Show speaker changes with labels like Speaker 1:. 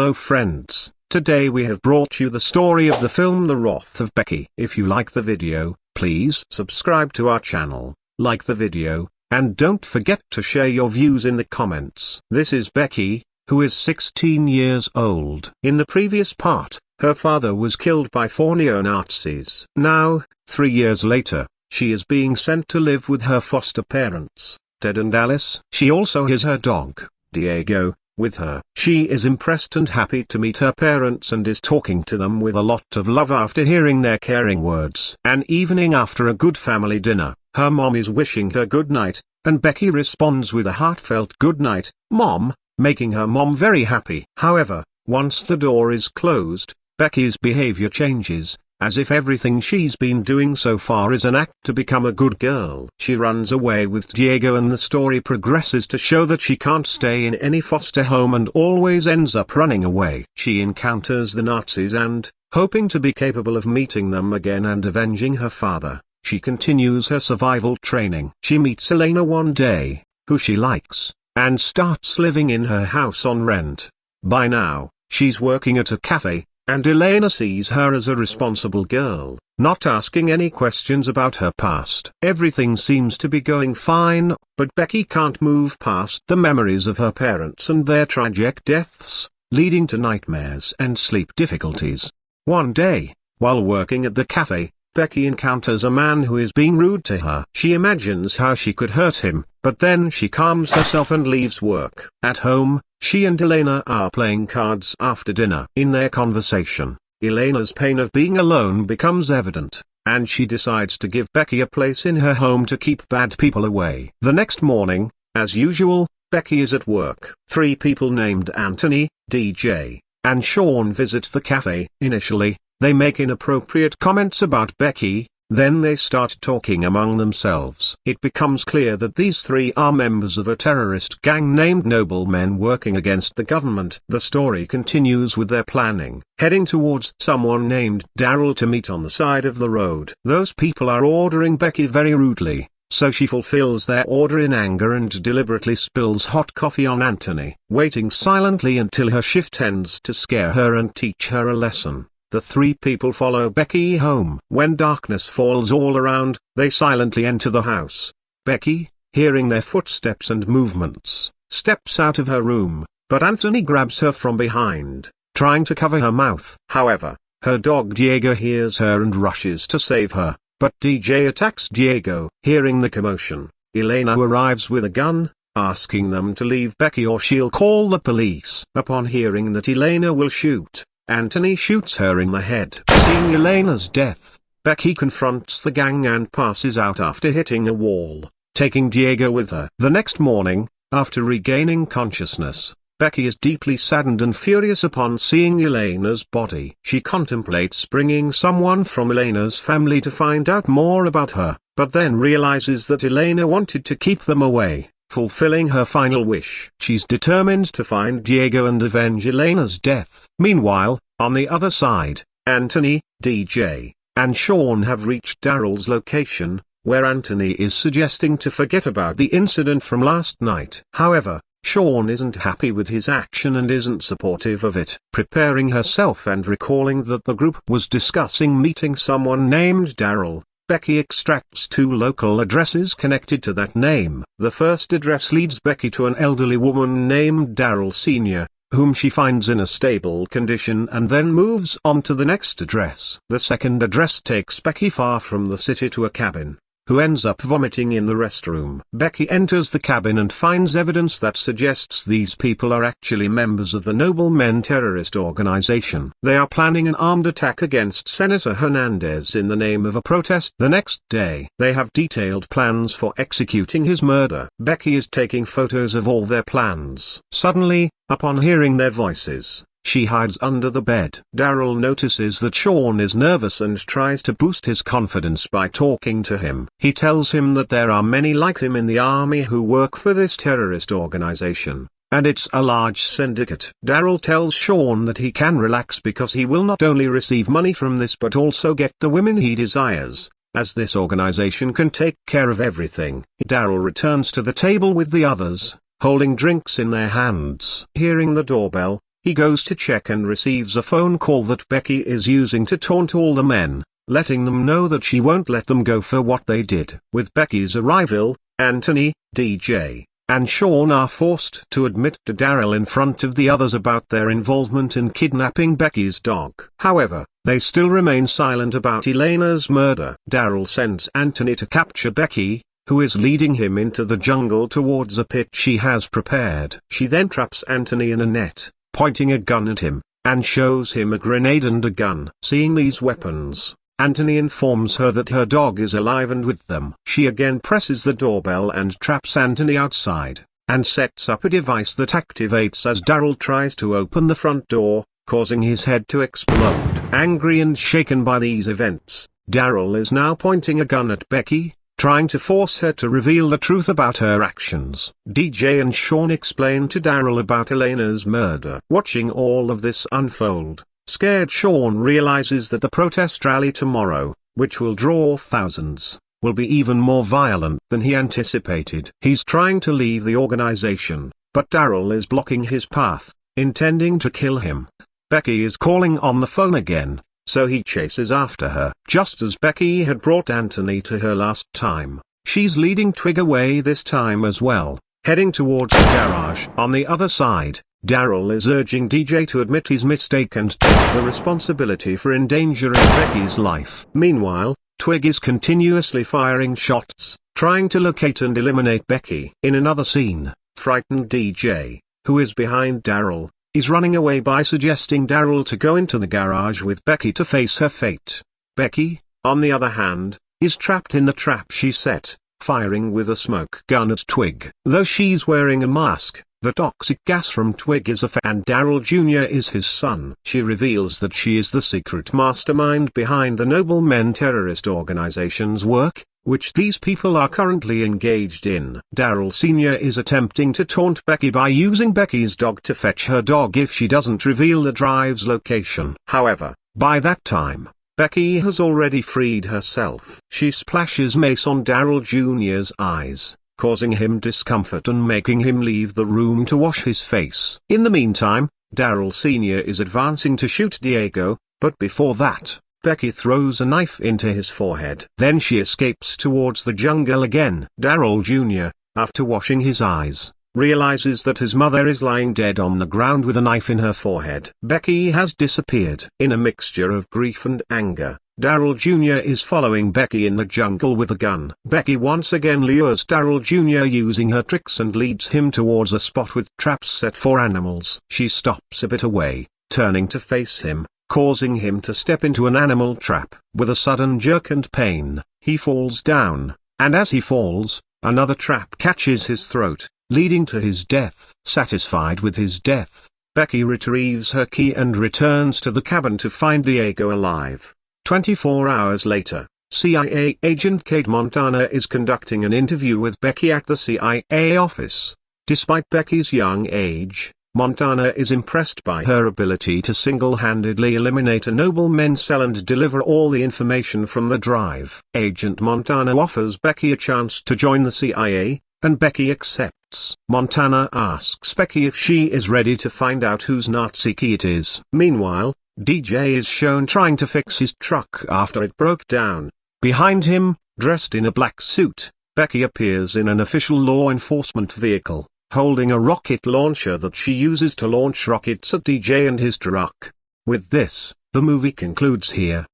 Speaker 1: Hello friends, today we have brought you the story of the film The Wrath of Becky. If you like the video, please subscribe to our channel, like the video, and don't forget to share your views in the comments. This is Becky, who is 16 years old. In the previous part, her father was killed by 4 neo-Nazis. Now, 3 years later, she is being sent to live with her foster parents, Ted and Alice. She also has her dog, Diego, with her. She is impressed and happy to meet her parents and is talking to them with a lot of love after hearing their caring words. An evening after a good family dinner, her mom is wishing her good night, and Becky responds with a heartfelt good night, Mom, making her mom very happy. However, once the door is closed, Becky's behavior changes, as if everything she's been doing so far is an act to become a good girl. She runs away with Diego and the story progresses to show that she can't stay in any foster home and always ends up running away. She encounters the Nazis and, hoping to be capable of meeting them again and avenging her father, she continues her survival training. She meets Elena one day, who she likes, and starts living in her house on rent. By now, she's working at a cafe, and Elena sees her as a responsible girl, not asking any questions about her past. Everything seems to be going fine, but Becky can't move past the memories of her parents and their tragic deaths, leading to nightmares and sleep difficulties. One day, while working at the cafe, Becky encounters a man who is being rude to her. She imagines how she could hurt him, but then she calms herself and leaves work. At home, she and Elena are playing cards after dinner. In their conversation, Elena's pain of being alone becomes evident, and she decides to give Becky a place in her home to keep bad people away. The next morning, as usual, Becky is at work. 3 people named Anthony, DJ, and Sean visit the cafe. Initially, they make inappropriate comments about Becky, then they start talking among themselves. It becomes clear that these 3 are members of a terrorist gang named Noblemen working against the government. The story continues with their planning, heading towards someone named Daryl to meet on the side of the road. Those people are ordering Becky very rudely, so she fulfills their order in anger and deliberately spills hot coffee on Anthony, waiting silently until her shift ends to scare her and teach her a lesson. The 3 people follow Becky home. When darkness falls all around, they silently enter the house. Becky, hearing their footsteps and movements, steps out of her room, but Anthony grabs her from behind, trying to cover her mouth. However, her dog Diego hears her and rushes to save her, but DJ attacks Diego. Hearing the commotion, Elena arrives with a gun, asking them to leave Becky or she'll call the police. Upon hearing that Elena will shoot, Anthony shoots her in the head. Seeing Elena's death, Becky confronts the gang and passes out after hitting a wall, taking Diego with her. The next morning, after regaining consciousness, Becky is deeply saddened and furious upon seeing Elena's body. She contemplates bringing someone from Elena's family to find out more about her, but then realizes that Elena wanted to keep them away, fulfilling her final wish. She's determined to find Diego and avenge Elena's death. Meanwhile, on the other side, Anthony, DJ, and Sean have reached Daryl's location, where Anthony is suggesting to forget about the incident from last night. However, Sean isn't happy with his action and isn't supportive of it. Preparing herself and recalling that the group was discussing meeting someone named Daryl, Becky extracts 2 local addresses connected to that name. The first address leads Becky to an elderly woman named Daryl Sr., whom she finds in a stable condition and then moves on to the next address. The second address takes Becky far from the city to a cabin, who ends up vomiting in the restroom. Becky enters the cabin and finds evidence that suggests these people are actually members of the Noblemen terrorist organization. They are planning an armed attack against Senator Hernandez in the name of a protest. The next day, they have detailed plans for executing his murder. Becky is taking photos of all their plans. Suddenly, upon hearing their voices, she hides under the bed. Daryl notices that Sean is nervous and tries to boost his confidence by talking to him. He tells him that there are many like him in the army who work for this terrorist organization, and it's a large syndicate. Daryl tells Sean that he can relax because he will not only receive money from this but also get the women he desires, as this organization can take care of everything. Daryl returns to the table with the others, holding drinks in their hands. Hearing the doorbell, He goes to check and receives a phone call that Becky is using to taunt all the men, letting them know that she won't let them go for what they did. With Becky's arrival, Anthony, DJ, and Sean are forced to admit to Daryl in front of the others about their involvement in kidnapping Becky's dog. However, they still remain silent about Elena's murder. Daryl sends Anthony to capture Becky, who is leading him into the jungle towards a pit she has prepared. She then traps Anthony in a net, pointing a gun at him, and shows him a grenade and a gun. Seeing these weapons, Anthony informs her that her dog is alive and with them. She again presses the doorbell and traps Anthony outside, and sets up a device that activates as Daryl tries to open the front door, causing his head to explode. Angry and shaken by these events, Daryl is now pointing a gun at Becky, trying to force her to reveal the truth about her actions. DJ and Sean explain to Daryl about Elena's murder. Watching all of this unfold, scared Sean realizes that the protest rally tomorrow, which will draw thousands, will be even more violent than he anticipated. He's trying to leave the organization, but Daryl is blocking his path, intending to kill him. Becky is calling on the phone again, so he chases after her. Just as Becky had brought Anthony to her last time, she's leading Twig away this time as well, heading towards the garage. On the other side, Daryl is urging DJ to admit his mistake and take the responsibility for endangering Becky's life. Meanwhile, Twig is continuously firing shots, trying to locate and eliminate Becky. In another scene, frightened DJ, who is behind Daryl, is running away by suggesting Daryl to go into the garage with Becky to face her fate. Becky, on the other hand, is trapped in the trap she set, firing with a smoke gun at Twig. Though she's wearing a mask, the toxic gas from Twig is and Daryl Jr. is his son. She reveals that she is the secret mastermind behind the Noblemen terrorist organization's work, which these people are currently engaged in. Daryl Sr. is attempting to taunt Becky by using Becky's dog to fetch her dog if she doesn't reveal the drive's location. However, by that time, Becky has already freed herself. She splashes mace on Daryl Jr.'s eyes, causing him discomfort and making him leave the room to wash his face. In the meantime, Daryl Sr. is advancing to shoot Diego, but before that, Becky throws a knife into his forehead. Then she escapes towards the jungle again. Daryl Jr., after washing his eyes, realizes that his mother is lying dead on the ground with a knife in her forehead. Becky has disappeared. In a mixture of grief and anger, Daryl Jr. is following Becky in the jungle with a gun. Becky once again lures Daryl Jr. using her tricks and leads him towards a spot with traps set for animals. She stops a bit away, turning to face him, causing him to step into an animal trap. With a sudden jerk and pain, he falls down, and as he falls, another trap catches his throat, leading to his death. Satisfied with his death, Becky retrieves her key and returns to the cabin to find Diego alive. 24 hours later, CIA agent Kate Montana is conducting an interview with Becky at the CIA office. Despite Becky's young age, Montana is impressed by her ability to single-handedly eliminate a nobleman cell and deliver all the information from the drive. Agent Montana offers Becky a chance to join the CIA, and Becky accepts. Montana asks Becky if she is ready to find out whose Nazi key it is. Meanwhile, DJ is shown trying to fix his truck after it broke down. Behind him, dressed in a black suit, Becky appears in an official law enforcement vehicle, holding a rocket launcher that she uses to launch rockets at DJ and his truck. With this, the movie concludes here.